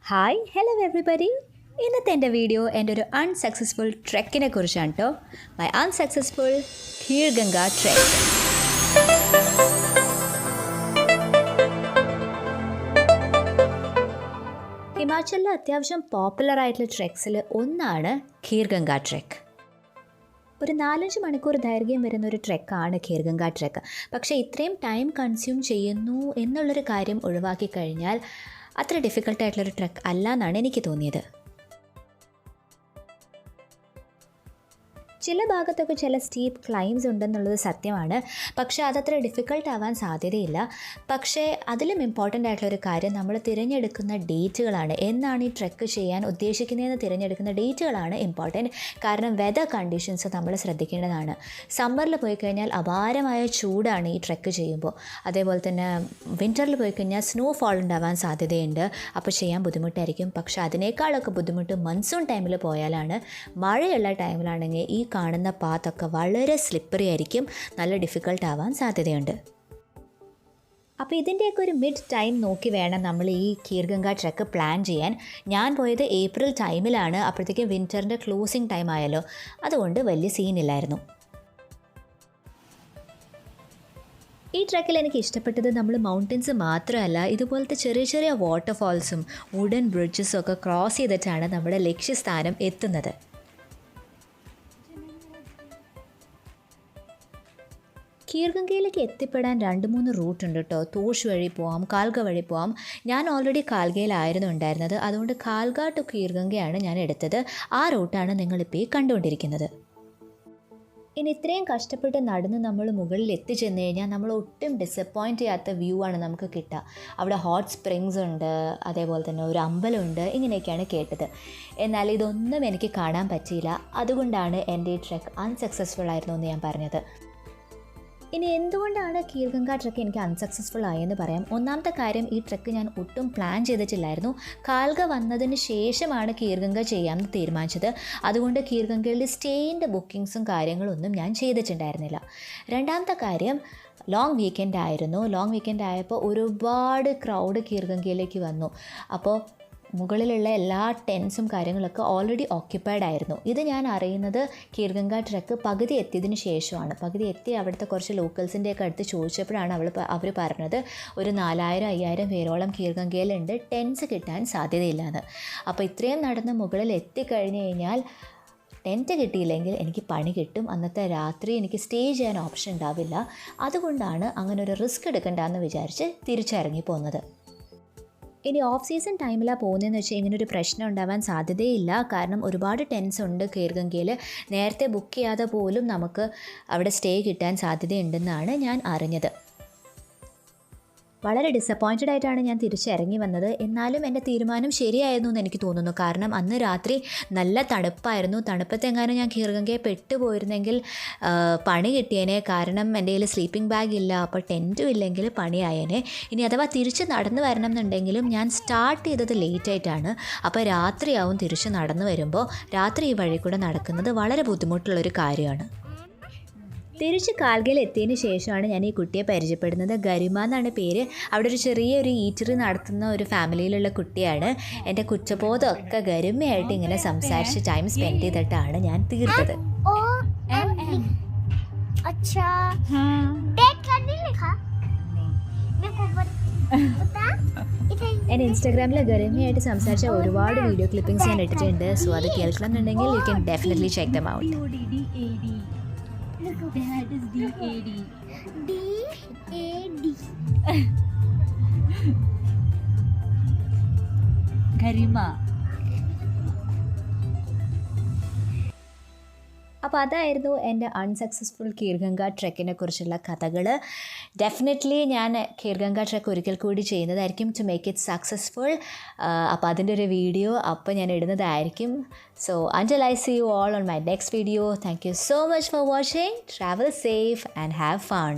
Hi hello everybody. ഇന്നത്തെ എൻ്റെ video എൻ്റെ ഒരു അൺസക്സസ്ഫുൾ ട്രെക്കിനെ കുറിച്ചാണ് കേട്ടോ. My unsuccessful Kheerganga trek. ഹിമാചലിലെ അത്യാവശ്യം പോപ്പുലർ ആയിട്ടുള്ള ട്രെക്സിൽ ഒന്നാണ് ഖീർഗംഗ ട്രെക്ക്. ഒരു 4-5 മണിക്കൂർ ദൈർഘ്യം വരുന്ന ഒരു ട്രെക്കാണ് ഖീർഗംഗ ട്രെക്ക്. പക്ഷേ ഇത്രയും ടൈം കൺസ്യൂം ചെയ്യുന്നു എന്നുള്ളൊരു കാര്യം ഒഴിവാക്കി കഴിഞ്ഞാൽ അത്ര ഡിഫിക്കൽട്ടായിട്ടുള്ളൊരു ട്രെക്ക് അല്ല എന്നാണ് എനിക്ക് തോന്നിയത്. ചില ഭാഗത്തൊക്കെ ചില സ്റ്റീപ്പ് ക്ലൈംസ് ഉണ്ടെന്നുള്ളത് സത്യമാണ്, പക്ഷേ അതത്ര ഡിഫിക്കൽട്ട് ആവാൻ സാധ്യതയില്ല. പക്ഷേ അതിലും ഇമ്പോർട്ടൻ്റ് ആയിട്ടുള്ളൊരു കാര്യം നമ്മൾ തിരഞ്ഞെടുക്കുന്ന ഡേറ്റുകളാണ്. എന്നാണ് ഈ ട്രെക്ക് ചെയ്യാൻ ഉദ്ദേശിക്കുന്നതെന്ന് തിരഞ്ഞെടുക്കുന്ന ഡേറ്റുകളാണ് ഇമ്പോർട്ടൻറ്റ്. കാരണം വെതർ കണ്ടീഷൻസ് നമ്മൾ ശ്രദ്ധിക്കേണ്ടതാണ്. സമ്മറിൽ പോയി കഴിഞ്ഞാൽ അപാരമായ ചൂടാണ് ഈ ട്രെക്ക് ചെയ്യുമ്പോൾ. അതേപോലെ തന്നെ വിൻ്ററിൽ പോയി കഴിഞ്ഞാൽ സ്നോഫോൾ ഉണ്ടാവാൻ സാധ്യതയുണ്ട്, അപ്പോൾ ചെയ്യാൻ ബുദ്ധിമുട്ടായിരിക്കും. പക്ഷേ അതിനേക്കാളൊക്കെ ബുദ്ധിമുട്ട് മൺസൂൺ ടൈമിൽ പോയാലാണ്. മഴയുള്ള ടൈമിലാണെങ്കിൽ ഈ കാണുന്ന പാത്തൊക്കെ വളരെ സ്ലിപ്പറി ആയിരിക്കും, നല്ല ഡിഫിക്കൽട്ട് ആവാൻ സാധ്യതയുണ്ട്. അപ്പോൾ ഇതിൻ്റെയൊക്കെ ഒരു മിഡ് ടൈം നോക്കി വേണം നമ്മൾ ഈ ഖീർഗംഗ ട്രെക്ക് പ്ലാൻ ചെയ്യാൻ. ഞാൻ പോയത് ഏപ്രിൽ ടൈമിലാണ്, അപ്പോഴത്തേക്കും വിൻ്ററിൻ്റെ ക്ലോസിങ് ടൈം ആയല്ലോ, അതുകൊണ്ട് വലിയ സീനില്ലായിരുന്നു. ഈ ട്രെക്കിൽ എനിക്ക് ഇഷ്ടപ്പെട്ടത് നമ്മൾ മൗണ്ടൻസ് മാത്രമല്ല, ഇതുപോലത്തെ ചെറിയ ചെറിയ വാട്ടർഫാൾസും വുഡൻ ബ്രിഡ്ജസും ഒക്കെ ക്രോസ് ചെയ്തിട്ടാണ് നമ്മുടെ ലക്ഷ്യസ്ഥാനം എത്തുന്നത്. ഖീർഗംഗയിലേക്ക് എത്തിപ്പെടാൻ 2-3 റൂട്ട് ഉണ്ട് കേട്ടോ. തോഷ് വഴി പോവാം, കാൽഗ വഴി പോവാം. ഞാൻ ഓൾറെഡി കാൽഗയിലായിരുന്നു ഉണ്ടായിരുന്നത്, അതുകൊണ്ട് കാൽഗ ടു ഖീർഗംഗയാണ് ഞാൻ എടുത്തത്. ആ റൂട്ടാണ് നിങ്ങളിപ്പോൾ ഈ കണ്ടുകൊണ്ടിരിക്കുന്നത്. ഇനി ഇത്രയും കഷ്ടപ്പെട്ട് നടന്ന് നമ്മൾ മുകളിൽ എത്തിച്ചെന്ന് കഴിഞ്ഞാൽ നമ്മൾ ഒട്ടും ഡിസപ്പോയിൻറ്റ് ചെയ്യാത്ത വ്യൂ ആണ് നമുക്ക് കിട്ടുക. അവിടെ ഹോട്ട് സ്പ്രിങ്സ് ഉണ്ട്, അതേപോലെ തന്നെ ഒരു അമ്പലമുണ്ട്, ഇങ്ങനെയൊക്കെയാണ് കേട്ടത്. എന്നാൽ ഇതൊന്നും എനിക്ക് കാണാൻ പറ്റിയില്ല. അതുകൊണ്ടാണ് എൻ്റെ ഈ ട്രെക്ക് അൺസക്സസ്ഫുൾ ആയിരുന്നു എന്ന് ഞാൻ പറഞ്ഞത്. ഇനി എന്തുകൊണ്ടാണ് ഖീർഗംഗ ട്രെക്ക് എനിക്ക് അൺസക്സസ്ഫുൾ ആയെന്ന് പറയാം. ഒന്നാമത്തെ കാര്യം, ഈ ട്രെക്ക് ഞാൻ ഒട്ടും പ്ലാൻ ചെയ്തിട്ടില്ലായിരുന്നു. കാൽഗ വന്നതിന് ശേഷമാണ് ഖീർഗംഗ ചെയ്യാമെന്ന് തീരുമാനിച്ചത്. അതുകൊണ്ട് ഖീർഗംഗയിലെ സ്റ്റേയിൻ്റെ ബുക്കിങ്സും കാര്യങ്ങളൊന്നും ഞാൻ ചെയ്തിട്ടുണ്ടായിരുന്നില്ല. രണ്ടാമത്തെ കാര്യം, ലോങ് വീക്കെൻഡ് ആയിരുന്നു. ലോങ് വീക്കെൻഡ് ആയപ്പോൾ ഒരുപാട് ക്രൗഡ് ഖീർഗംഗയിലേക്ക് വന്നു. അപ്പോൾ മുകളിലുള്ള എല്ലാ ടെൻസും കാര്യങ്ങളൊക്കെ ഓൾറെഡി ഓക്യുപ്പൈഡ് ആയിരുന്നു. ഇത് ഞാൻ അറിയുന്നത് ഖീർഗംഗ ട്രെക്ക് പകുതി എത്തിയതിന് ശേഷമാണ്. പകുതി എത്തി അവിടുത്തെ കുറച്ച് ലോക്കൽസിൻ്റെയൊക്കെ അടുത്ത് ചോദിച്ചപ്പോഴാണ് അവർ പറഞ്ഞത് ഒരു 4000-5000 പേരോളം ഖീർഗംഗയിലുണ്ട്, ടെൻസ് കിട്ടാൻ സാധ്യതയില്ലാന്ന്. അപ്പോൾ ഇത്രയും നടന്ന് മുകളിൽ എത്തിക്കഴിഞ്ഞ് കഴിഞ്ഞാൽ ടെൻറ്റ് കിട്ടിയില്ലെങ്കിൽ എനിക്ക് പണി കിട്ടും. അന്നത്തെ രാത്രി എനിക്ക് സ്റ്റേ ചെയ്യാൻ ഓപ്ഷൻ ഉണ്ടാവില്ല. അതുകൊണ്ടാണ് അങ്ങനെ ഒരു റിസ്ക് എടുക്കണ്ടെന്ന് വിചാരിച്ച് തിരിച്ചിറങ്ങി പോകുന്നത്. ഇനി ഓഫ് സീസൺ ടൈമിലാണ് പോകുന്നതെന്ന് വെച്ചാൽ ഇങ്ങനൊരു പ്രശ്നം ഉണ്ടാവാൻ സാധ്യതയില്ല. കാരണം ഒരുപാട് ടെൻസ് ഉണ്ട് ഖീർഗംഗയിൽ. നേരത്തെ ബുക്ക് ചെയ്യാതെ പോലും നമുക്ക് അവിടെ സ്റ്റേ കിട്ടാൻ സാധ്യതയുണ്ടെന്നാണ് ഞാൻ അറിഞ്ഞത്. വളരെ ഡിസപ്പോയിൻറ്റഡ് ആയിട്ടാണ് ഞാൻ തിരിച്ചിറങ്ങി വന്നത്. എന്നാലും എൻ്റെ തീരുമാനം ശരിയായിരുന്നു എന്ന് എനിക്ക് തോന്നുന്നു. കാരണം അന്ന് രാത്രി നല്ല തണുപ്പായിരുന്നു. തണുപ്പത്തെങ്ങാനും ഞാൻ ഖീർഗംഗയെ പെട്ടുപോയിരുന്നെങ്കിൽ പണി കിട്ടിയേനെ. കാരണം എൻ്റെ കയ്യിൽ സ്ലീപ്പിംഗ് ബാഗ് ഇല്ല, അപ്പോൾ ടെൻറ്റും ഇല്ലെങ്കിൽ പണിയായേനെ. ഇനി അഥവാ തിരിച്ച് നടന്നു വരണം എന്നുണ്ടെങ്കിലും ഞാൻ സ്റ്റാർട്ട് ചെയ്തത് ലേറ്റായിട്ടാണ്. അപ്പോൾ രാത്രിയാവും തിരിച്ച് നടന്നു വരുമ്പോൾ. രാത്രി ഈ വഴി കൂടെ നടക്കുന്നത് വളരെ ബുദ്ധിമുട്ടുള്ളൊരു കാര്യമാണ്. തിരിച്ച് കാൽഗയിൽ എത്തിയതിന് ശേഷമാണ് ഞാൻ ഈ കുട്ടിയെ പരിചയപ്പെടുന്നത്. ഗരിമ എന്നാണ് പേര്. അവിടെ ഒരു ചെറിയൊരു ഈറ്ററി നടത്തുന്ന ഒരു ഫാമിലിയിലുള്ള കുട്ടിയാണ്. എൻ്റെ കുറ്റബോധമൊക്കെ ഗരിമയായിട്ട് ഇങ്ങനെ സംസാരിച്ച് ടൈം സ്പെൻഡ് ചെയ്തിട്ടാണ് ഞാൻ തീർത്തത്. എൻ്റെ ഇൻസ്റ്റാഗ്രാമിൽ ഗരിമയായിട്ട് സംസാരിച്ച ഒരുപാട് വീഡിയോ ക്ലിപ്പിംഗ്സ് ഞാൻ ഇട്ടിട്ടുണ്ട്. സോ അത് കേൾക്കണം എന്നുണ്ടെങ്കിൽ you can definitely check them out. That is DAD. DAD. Garima. അപ്പോൾ അതായിരുന്നു എൻ്റെ അൺസക്സസ്ഫുൾ ഖീർഗംഗ ട്രെക്കിനെ കുറിച്ചുള്ള കഥകൾ. ഡെഫിനറ്റ്ലി ഞാൻ ഖീർഗംഗ ട്രെക്ക് ഒരിക്കൽ കൂടി ചെയ്യുന്നതായിരിക്കും ടു മേക്ക് ഇറ്റ് സക്സസ്ഫുൾ. അപ്പോൾ അതിൻ്റെ ഒരു വീഡിയോ അപ്പോൾ ഞാൻ ഇടുന്നതായിരിക്കും. So until I see you all on my next video, thank you so much for watching. Travel safe and have fun.